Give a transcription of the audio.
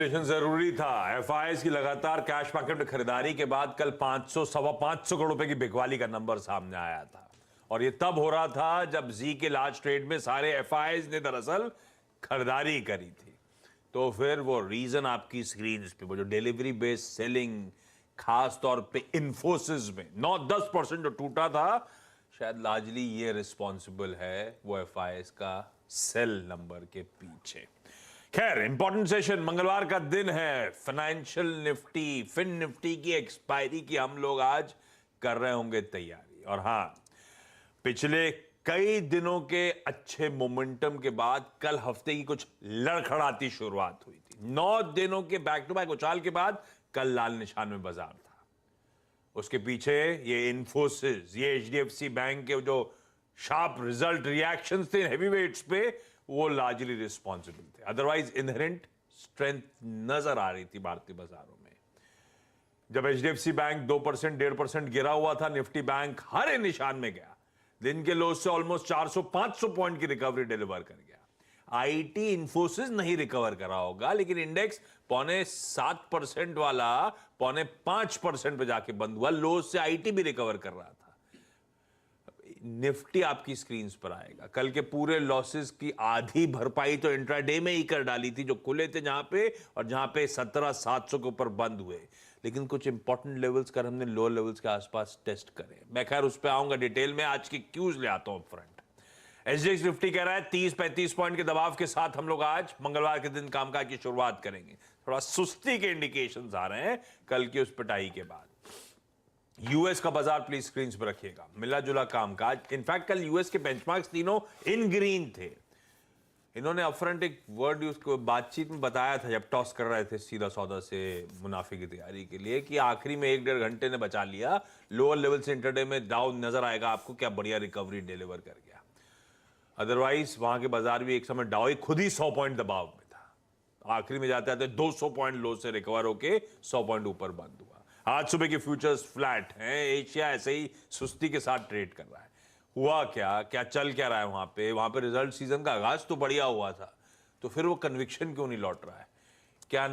जरूरी था। एफआईआईज की लगातार कैश मार्केट में खरीदारी के बाद कल 500 सवा 500 करोड़ रुपए की बिकवाली का नंबर सामने आया था और ये तब हो रहा था जब जी के लार्ज ट्रेड में सारे एफआईआईज ने दरअसल खरीदारी करी थी। तो फिर वो रीजन आपकी स्क्रीन पे वो जो डिलीवरी बेस्ड सेलिंग खास तौर पे इन्फोसिस में 9-10% जो टूटा था, शायद लार्जली ये रिस्पॉन्सिबल है वो एफआईआईज का सेल नंबर के पीछे। खैर, इंपॉर्टेंट सेशन मंगलवार का दिन है। फाइनेंशियल निफ्टी फिन निफ्टी की एक्सपायरी की हम लोग आज कर रहे होंगे तैयारी। और हां, पिछले कई दिनों के अच्छे मोमेंटम के बाद कल हफ्ते की कुछ लड़खड़ाती शुरुआत हुई थी। 9 दिनों के बैक टू बैक उछाल के बाद कल लाल निशान में बाजार था। उसके पीछे ये इन्फोसिस, ये एचडीएफसी बैंक के जो शार्प रिजल्ट रिएक्शंस थे हेवीवेट्स पे, वो लार्जली रिस्पॉन्सिबल थे। अदरवाइज इनहेरेंट स्ट्रेंथ नजर आ रही थी भारतीय बाजारों में। जब एचडीएफसी बैंक 2% 1.5% गिरा हुआ था, निफ्टी बैंक हरे निशान में गया। दिन के लो से ऑलमोस्ट 400-500 पॉइंट की रिकवरी डिलीवर कर गया। आईटी इन्फोसिस नहीं रिकवर करा होगा, लेकिन इंडेक्स 0.7% वाला 0.5% पे जाके बंद हुआ। लो से आईटी भी रिकवर कर रहा था। निफ्टी आपकी स्क्रीन पर आएगा। कल के पूरे लॉसेस की आधी भरपाई तो इंट्राडे में ही कर डाली थी, जो खुले थे जहां पे और जहां पे 17,700 के ऊपर बंद हुए। लेकिन कुछ इंपॉर्टेंट लेवल्स कर हमने लो लेवल्स के आसपास टेस्ट करे। मैं खैर उस पर आऊंगा डिटेल में, आज की क्यूज ले आता हूं फ्रंट। एसजीएक्स निफ्टी कह रहा है 30-35 पॉइंट के दबाव के साथ हम लोग आज मंगलवार के दिन कामकाज की शुरुआत करेंगे। थोड़ा सुस्ती के इंडिकेशंस आ रहे हैं कल की उस पिटाई के बाद। यूएस का बाजार प्लीज स्क्रीन पर रखिएगा, मिला जुला कामकाज। इनफैक्ट कल यूएस के बेंचमार्क्स तीनों इन ग्रीन थे। इन्होंने अपफ्रंट एक वर्ड उसको बातचीत में बताया था जब टॉस कर रहे थे सीधा सौदा से मुनाफे की तैयारी के लिए, कि आखिरी में 1-1.5 घंटे ने बचा लिया। लोअर लेवल से इंटरडे में डाउन नजर आएगा आपको, क्या बढ़िया रिकवरी डिलीवर कर गया। अदरवाइज वहां के बाजार भी एक समय डाउ खुद ही 100 पॉइंट दबाव में था। आखिरी में जाते आते 200 पॉइंट लो से रिकवर होके 100 पॉइंट ऊपर बंद हुआ। आज सुबह के फ्यूचर्स फ्लैट हैं। एशिया ऐसे ही सुस्ती के साथ ट्रेड कर रहा है। हुआ क्या चल क्या रहा है वहां पे रिजल्ट सीजन का आगाज तो बढ़िया हुआ था, तो फिर वो कन्विक्शन क्यों नहीं लौट रहा है? क्या